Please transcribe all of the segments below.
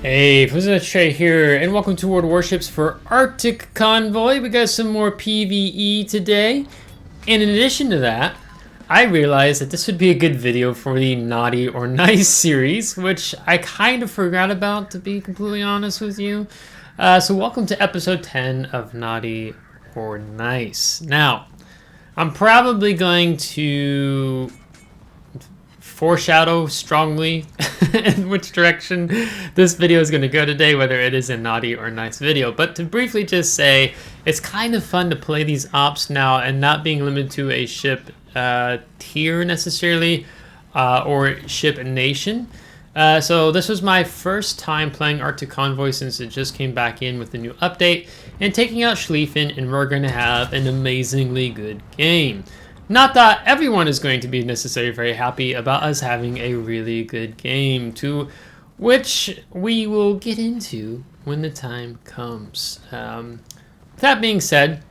Hey, FlimsyLunchTray here, and welcome to World of Warships for Arctic Convoy. We got some more PvE today, and in addition to that, I realized that this would be a good video for the Naughty or Nice series, which I kind of forgot about, to be completely honest with you. So welcome to episode 10 of Naughty or Nice. Now, I'm probably going to foreshadow strongly in which direction this video is going to go today, whether it is a naughty or nice video. But to briefly just say, it's kind of fun to play these ops now and not being limited to a ship tier necessarily or ship nation. So this was my first time playing Arctic Convoy since it just came back in with the new update and taking out Schlieffen, and we're going to have an amazingly good game. Not that everyone is going to be necessarily very happy about us having a really good game, to which we will get into when the time comes. That being said,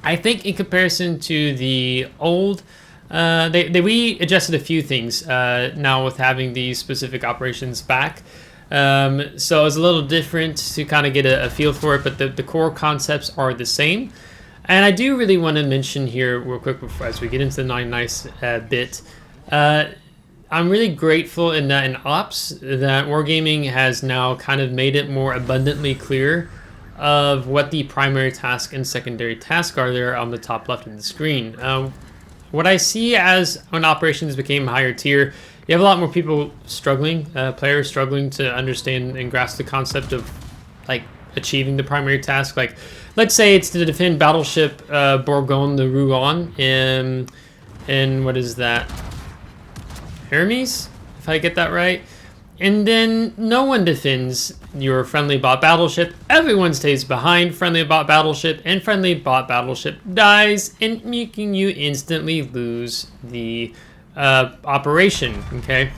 I think in comparison to the old, we adjusted a few things now with having these specific operations back. So it's a little different to kind of get a feel for it, but the core concepts are the same. And I do really want to mention here real quick before, as we get into the nice bit, I'm really grateful in that in Ops that Wargaming has now kind of made it more abundantly clear of what the primary task and secondary task are there on the top left of the screen. What I see as when operations became higher tier, you have a lot more people struggling, players struggling to understand and grasp the concept of like achieving the primary task. Like, let's say it's to defend battleship Bourgogne de Rouen in what is that? Hermes, if I get that right. And then no one defends your friendly bot battleship. Everyone stays behind friendly bot battleship, and friendly bot battleship dies, and making you instantly lose the operation. Okay.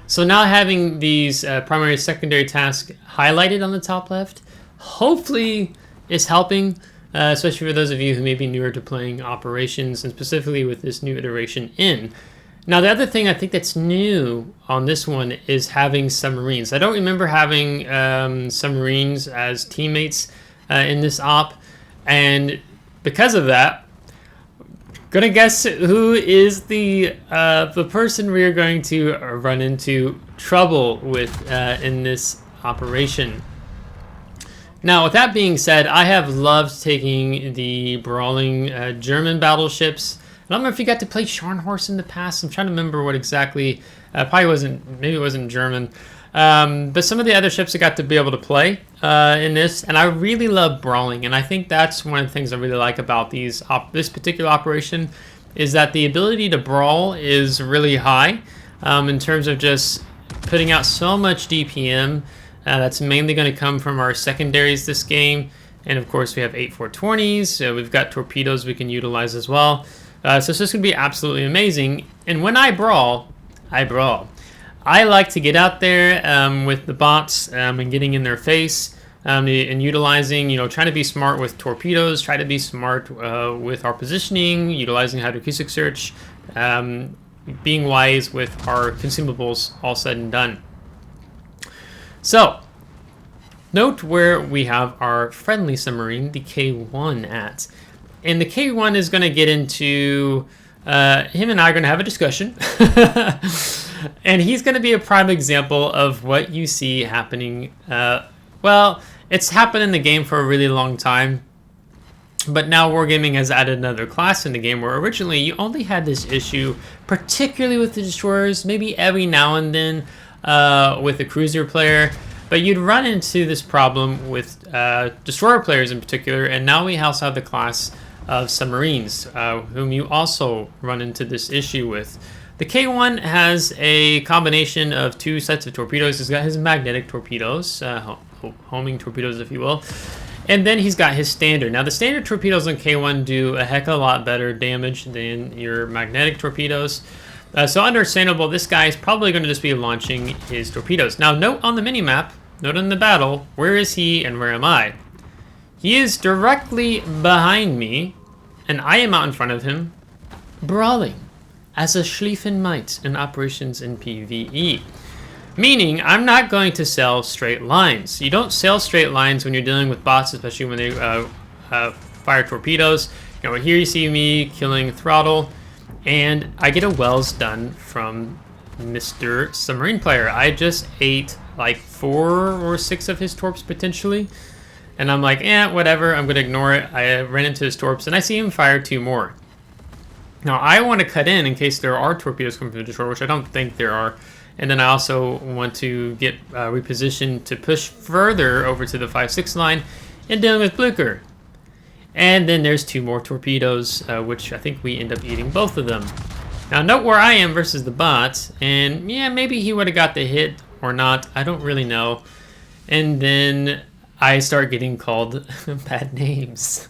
So now having these primary secondary tasks highlighted on the top left, hopefully is helping, especially for those of you who may be newer to playing operations, and specifically with this new iteration in. Now the other thing I think that's new on this one is having submarines. I don't remember having submarines as teammates in this op, and because of that, gonna guess who is the person we are going to run into trouble with in this operation. Now, with that being said, I have loved taking the brawling German battleships. I don't know if you got to play Scharnhorst in the past. I'm trying to remember what exactly. Probably wasn't. Maybe it wasn't German. But some of the other ships I got to be able to play in this, and I really love brawling. And I think that's one of the things I really like about this particular operation, is that the ability to brawl is really high in terms of just putting out so much DPM. That's mainly going to come from our secondaries this game. And of course we have 8-420s, so we've got torpedoes we can utilize as well. So it's just going to be absolutely amazing. And when I brawl, I brawl. I like to get out there with the bots and getting in their face and utilizing, trying to be smart with torpedoes, try to be smart with our positioning, utilizing hydroacoustic search, being wise with our consumables all said and done. So, note where we have our friendly submarine, the K1 at. And the K1 is going to get into, him and I are going to have a discussion. And he's going to be a prime example of what you see happening. Well, it's happened in the game for a really long time. But now Wargaming has added another class in the game, where originally you only had this issue, particularly with the destroyers, maybe every now and then with a cruiser player. But you'd run into this problem with destroyer players in particular, and now we also have the class of submarines, whom you also run into this issue with. The K1 has a combination of two sets of torpedoes. He's got his magnetic torpedoes, homing torpedoes if you will, and then he's got his standard. Now the standard torpedoes on K1 do a heck of a lot better damage than your magnetic torpedoes. So understandable, this guy is probably going to just be launching his torpedoes. Now note on the minimap, note in the battle, where is he and where am I? He is directly behind me, and I am out in front of him, brawling as a Schlieffen might in operations in PvE. Meaning, I'm not going to sail straight lines. You don't sail straight lines when you're dealing with bots, especially when they fire torpedoes. You know, here you see me killing Throttle, and I get a wells done from Mr. Submarine Player. I just ate like 4 or 6 of his torps potentially, and I'm like, whatever, I'm gonna ignore it. I ran into his torps, and I see him fire 2 more. Now, I want to cut in case there are torpedoes coming from the shore, which I don't think there are. And then I also want to get repositioned to push further over to the 5-6 line and dealing with Blucher. And then there's 2 more torpedoes, which I think we end up eating both of them. Now, note where I am versus the bot. And yeah, maybe he would have got the hit or not. I don't really know. And then I start getting called bad names.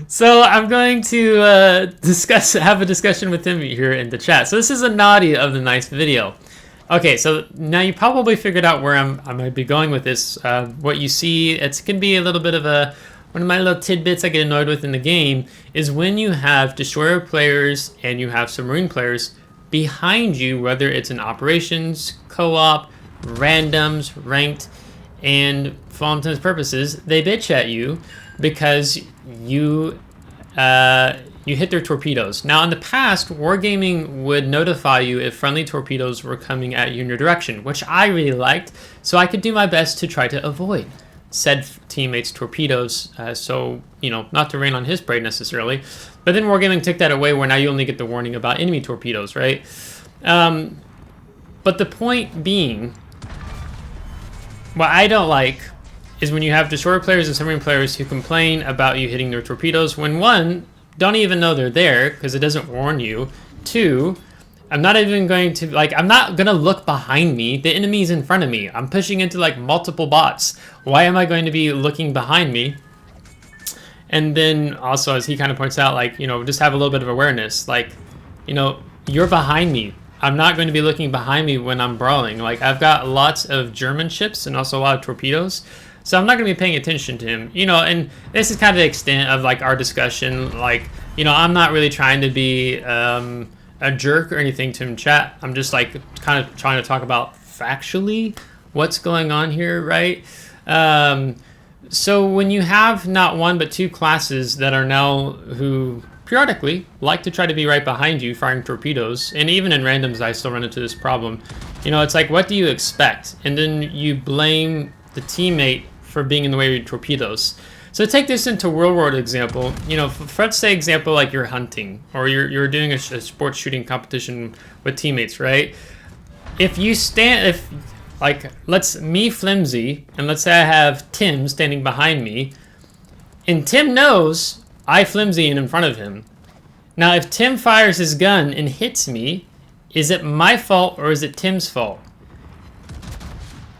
So I'm going to have a discussion with him here in the chat. So this is a naughty of the nice video. Okay, so now you probably figured out where I might be going with this. What you see, it can be a little bit of one of my little tidbits I get annoyed with in the game is when you have destroyer players and you have submarine players behind you, whether it's in operations, co-op, randoms, ranked, and for all intents and purposes, they bitch at you because you hit their torpedoes. Now, in the past, Wargaming would notify you if friendly torpedoes were coming at you in your direction, which I really liked, so I could do my best to try to avoid said teammates' torpedoes, so, you know, not to rain on his parade necessarily. But then Wargaming took that away where now you only get the warning about enemy torpedoes, right? But the point being, what I don't like is when you have destroyer players and submarine players who complain about you hitting their torpedoes when 1, don't even know they're there because it doesn't warn you. 2, I'm not even going to, I'm not going to look behind me. The enemy's in front of me. I'm pushing into multiple bots. Why am I going to be looking behind me? And then also, as he kind of points out, just have a little bit of awareness. You're behind me. I'm not going to be looking behind me when I'm brawling. I've got lots of German ships and also a lot of torpedoes. So I'm not going to be paying attention to him, and this is kind of the extent of our discussion. I'm not really trying to be a jerk or anything to him, chat. I'm just kind of trying to talk about factually what's going on here, right? So when you have not 1 but 2 classes that are now who periodically like to try to be right behind you firing torpedoes, and even in randoms I still run into this problem. It's what do you expect? And then you blame the teammate for being in the way of your torpedoes. So take this into real world example. For let's say example you're hunting or you're doing a sports shooting competition with teammates, right? If you stand, let's me Flimsy, and let's say I have Tim standing behind me, and Tim knows I Flimsy and in front of him. Now if Tim fires his gun and hits me, is it my fault or is it Tim's fault?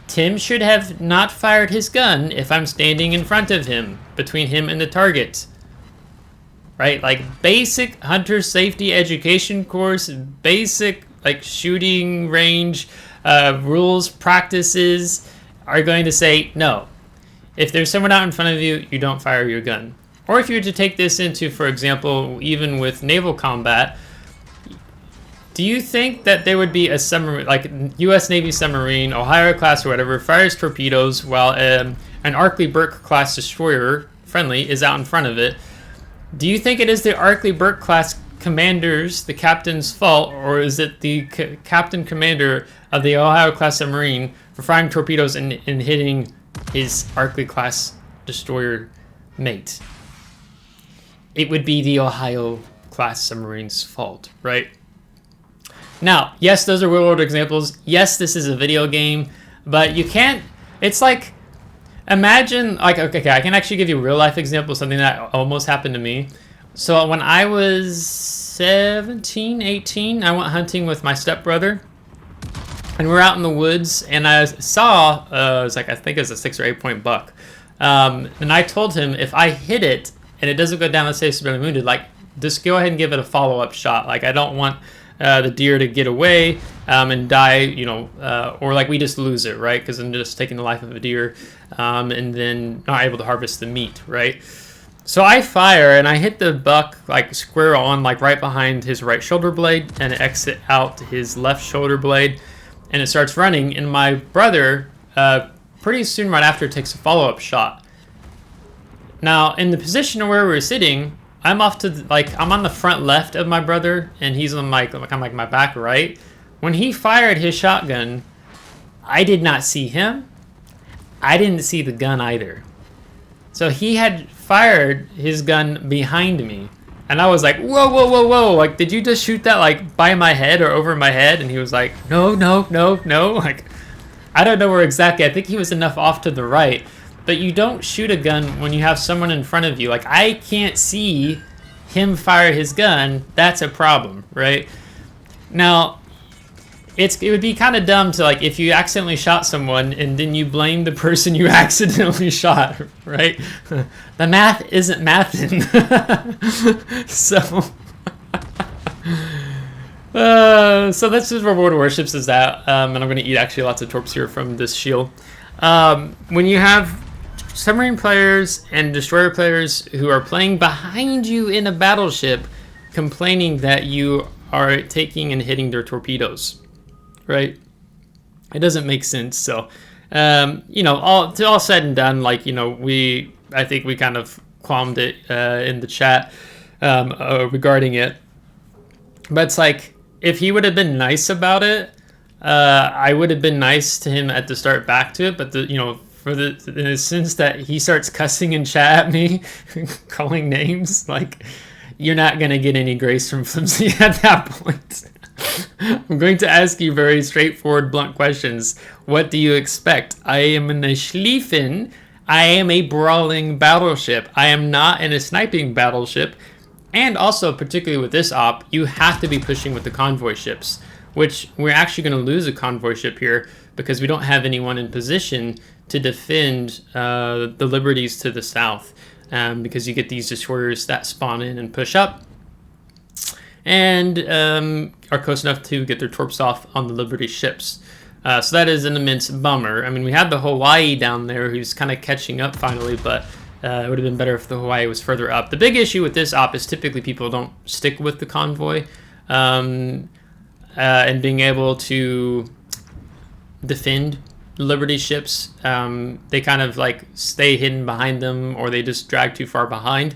Tim should have not fired his gun if I'm standing in front of him, between him and the target. Right? Basic hunter safety education course, basic shooting range rules, practices are going to say no. If there's someone out in front of you, you don't fire your gun. Or if you were to take this into, for example, even with naval combat, do you think that there would be a submarine, U.S. Navy submarine, Ohio class or whatever, fires torpedoes while an Arkley Burke class destroyer, friendly, is out in front of it? Do you think it is the Arkley Burke class commander's, the captain's fault, or is it the captain commander of the Ohio class submarine for firing torpedoes and hitting his Arkley class destroyer mate? It would be the Ohio class submarine's fault, right? Now, yes, those are real world examples. Yes, this is a video game, but you can't, it's imagine, okay, I can actually give you a real life example, something that almost happened to me. So when I was 17, 18, I went hunting with my stepbrother, and we're out in the woods, and I saw, it was I think it was a 6 or 8 point buck. And I told him if I hit it and it doesn't go down, let's say it's severely wounded, just go ahead and give it a follow-up shot. I don't want the deer to get away and die, or we just lose it, right? Because I'm just taking the life of a deer and then not able to harvest the meat, right? So I fire and I hit the buck like square on, like right behind his right shoulder blade, and exit out his left shoulder blade, and it starts running. And my brother, pretty soon right after, takes a follow-up shot. Now, in the position where we're sitting, I'm off to I'm on the front left of my brother, and he's on my back right. When he fired his shotgun, I did not see him. I didn't see the gun either. So he had fired his gun behind me, and I was like, whoa, whoa, whoa, whoa! Like, did you just shoot that like by my head or over my head? And he was like, no, no, no, no. Like, I don't know where exactly. I think he was enough off to the right. But you don't shoot a gun when you have someone in front of you. Like, I can't see him fire his gun. That's a problem, right? Now, it would be kind of dumb to, like, if you accidentally shot someone and then you blame the person you accidentally shot, right? The math isn't mathin'. So that's just where World of Warships is at. And I'm going to eat actually lots of torps here from this shield. When you have submarine players and destroyer players who are playing behind you in a battleship, complaining that you are taking and hitting their torpedoes, right? It doesn't make sense. So, you know, all said and done, like, you know, I think we kind of qualmed it in the chat regarding it. But it's like, if he would have been nice about it, I would have been nice to him at the start back to it. But you know, in the sense that he starts cussing in chat at me, calling names, like, you're not gonna get any grace from Flimsy at that point. I'm going to ask you very straightforward, blunt questions. What do you expect? I am in a Schlieffen. I am a brawling battleship. I am not in a sniping battleship. And also, particularly with this op, you have to be pushing with the convoy ships, which we're actually going to lose a convoy ship here because we don't have anyone in position to defend the Liberties to the south, because you get these destroyers that spawn in and push up and are close enough to get their torps off on the Liberty ships. So that is an immense bummer. I mean, we had the Hawaii down there who's kind of catching up finally, but it would have been better if the Hawaii was further up. The big issue with this op is typically people don't stick with the convoy, and being able to defend Liberty ships. They kind of like stay hidden behind them, or they just drag too far behind.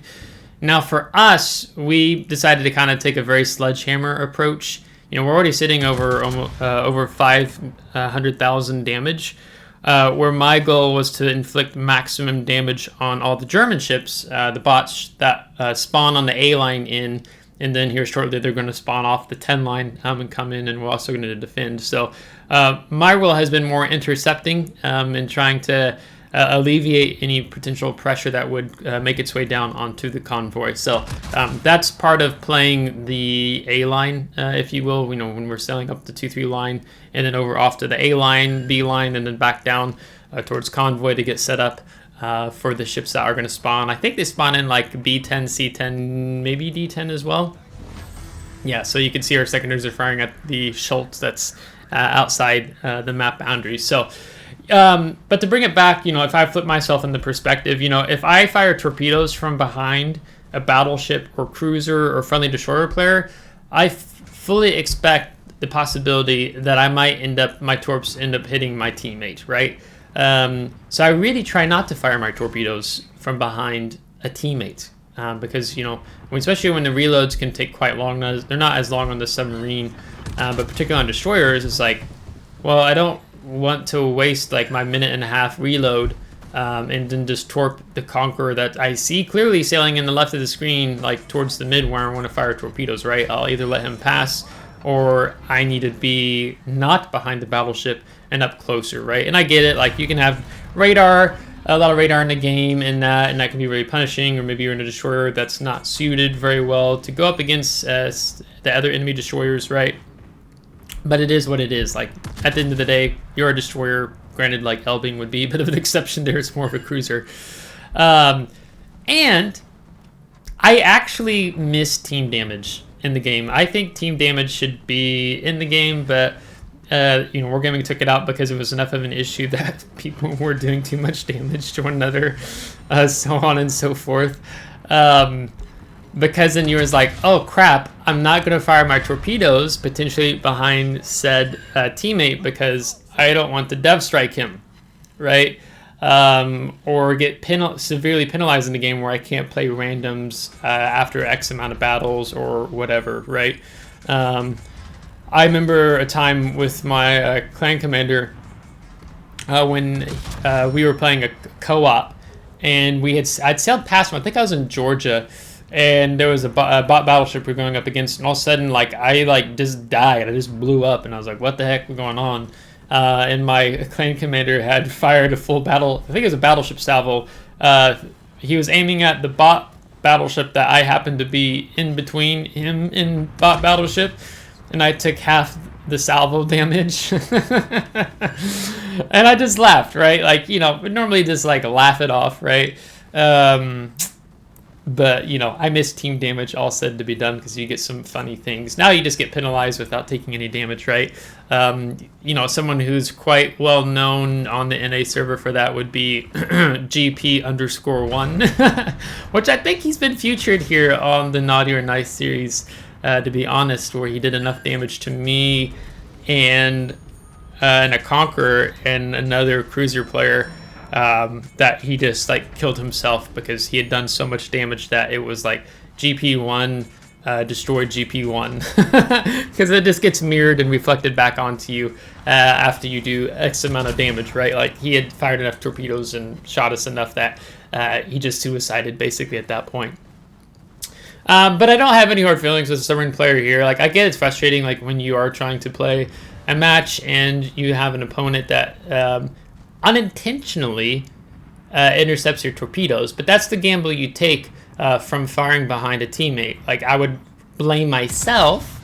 Now for us, we decided to kind of take a very sledgehammer approach. You know, we're already sitting over over 500,000 damage, where my goal was to inflict maximum damage on all the German ships, the bots that spawn on the A line in, and then here shortly they're going to spawn off the 10 line and come in, and we're also going to defend. So my role has been more intercepting and trying to alleviate any potential pressure that would make its way down onto the convoy. So that's part of playing the A line, if you will. You know, when we're sailing up the 2-3 line and then over off to the A line, B line, and then back down towards convoy to get set up for the ships that are going to spawn. I think they spawn in like B10, C10, maybe D10 as well. Yeah, so you can see our secondaries are firing at the Schultz that's outside the map boundaries. So, but to bring it back, you know, if I flip myself in the perspective, you know, if I fire torpedoes from behind a battleship or cruiser or friendly destroyer player, I fully expect the possibility that I might my torps end up hitting my teammate, right? So I really try not to fire my torpedoes from behind a teammate, because, you know, especially when the reloads can take quite long. They're not as long on the submarine, but particularly on destroyers, it's like, well, I don't want to waste like my minute-and-a-half reload and then just torp the Conqueror that I see clearly sailing in the left of the screen, like towards the mid where I want to fire torpedoes, right? I'll either let him pass, or I need to be not behind the battleship and up closer, right? And I get it, like you can have radar, a lot of radar in the game, and that can be really punishing, or maybe you're in a destroyer that's not suited very well to go up against the other enemy destroyers, right? But it is what it is. Like, at the end of the day, you're a destroyer. Granted, like Elbing would be a bit of an exception there. It's more of a cruiser. And I actually miss team damage in the game. I think team damage should be in the game, but you know, Wargaming took it out because it was enough of an issue that people were doing too much damage to one another, so on and so forth. Because then you was like, oh crap, I'm not going to fire my torpedoes potentially behind said teammate because I don't want to dev strike him, right? Or get severely penalized in the game where I can't play randoms after X amount of battles or whatever, right? I remember a time with my clan commander when we were playing a co-op, and I'd sailed past him. I think I was in Georgia, and there was a bot battleship we were going up against, and all of a sudden, like, I just died. I just blew up, and I was like, what the heck was going on? And my clan commander had fired a full battle, I think it was a battleship salvo. He was aiming at the bot battleship that I happened to be in between him and bot battleship, and I took half the salvo damage. And I just laughed, right? Like, you know, normally just like laugh it off, right? But, you know, I missed team damage, all said to be done, because you get some funny things. Now you just get penalized without taking any damage, right? You know, someone who's quite well known on the NA server for that would be GP_1, which I think he's been featured here on the Naughty or Nice series, to be honest, where he did enough damage to me and a Conqueror and another cruiser player that he just like killed himself because he had done so much damage that it was like GP1 destroyed GP1 because it just gets mirrored and reflected back onto you after you do X amount of damage, right? Like he had fired enough torpedoes and shot us enough that he just suicided basically at that point. But I don't have any hard feelings with a stubborn player here. Like, I get it's frustrating, like, when you are trying to play a match and you have an opponent that unintentionally intercepts your torpedoes. But that's the gamble you take from firing behind a teammate. Like, I would blame myself.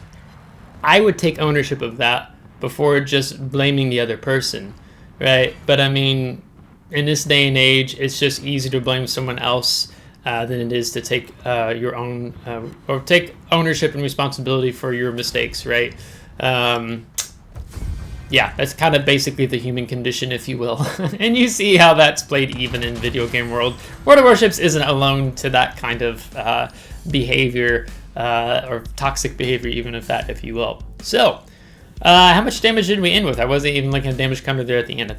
I would take ownership of that before just blaming the other person, right? But, I mean, in this day and age, it's just easier to blame someone else than it is to take your own or take ownership and responsibility for your mistakes, right? Yeah, that's kind of basically the human condition, if you will. And you see how that's played even in video game world. World of Warships isn't alone to that kind of behavior or toxic behavior, even if you will. So, how much damage did we end with? I wasn't even looking at damage counter there at the end.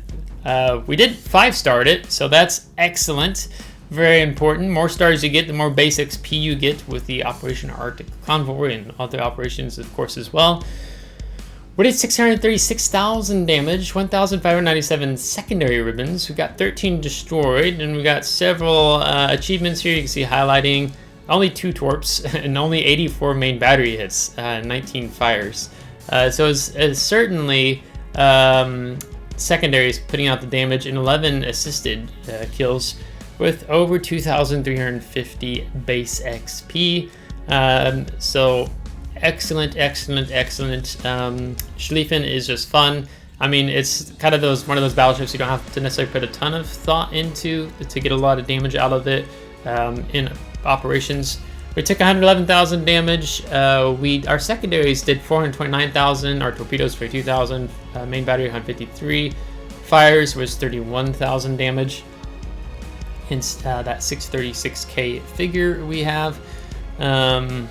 We did 5-starred it, so that's excellent. Very important. More stars you get, the more base XP you get with the Operation Arctic Convoy and other operations, of course, as well. We did 636,000 damage, 1,597 secondary ribbons. We got 13 destroyed, and we got several achievements here. You can see highlighting only 2 torps and only 84 main battery hits, 19 fires. So it's certainly secondaries putting out the damage, and 11 assisted kills, with over 2,350 base XP. So excellent. Schlieffen is just fun. I mean, it's kind of one of those battleships you don't have to necessarily put a ton of thought into to get a lot of damage out of it in operations. We took 111,000 damage. Our secondaries did 429,000. Our torpedoes 42,000. Main battery 153. Fires was 31,000 damage. Hence that 636k figure we have. And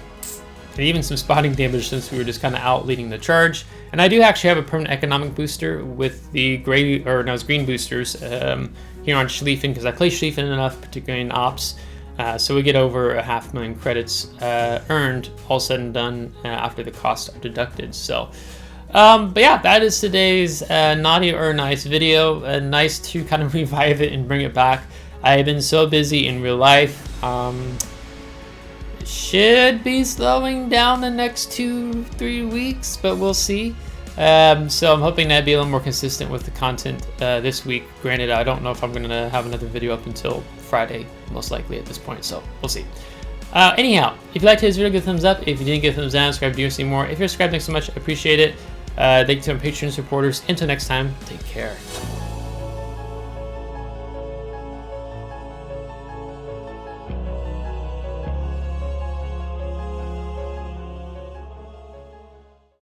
even some spotting damage since we were just kind of out leading the charge. And I do actually have a permanent economic booster with the green boosters here on Schlieffen, because I play Schlieffen enough, particularly in ops. So we get over 500,000 credits earned, all said and done, after the costs are deducted. So, but yeah, that is today's Naughty or Nice video. Nice to kind of revive it and bring it back. I have been so busy in real life. Should be slowing down the next 2-3 weeks, but we'll see. So I'm hoping to be a little more consistent with the content this week. Granted, I don't know if I'm going to have another video up until Friday, most likely at this point, so we'll see. Anyhow, if you liked today's video, give a thumbs up. If you didn't, give a thumbs down. Subscribe to see more. If you're subscribed, thanks so much. I appreciate it. Thank you to my Patreon supporters. Until next time, take care.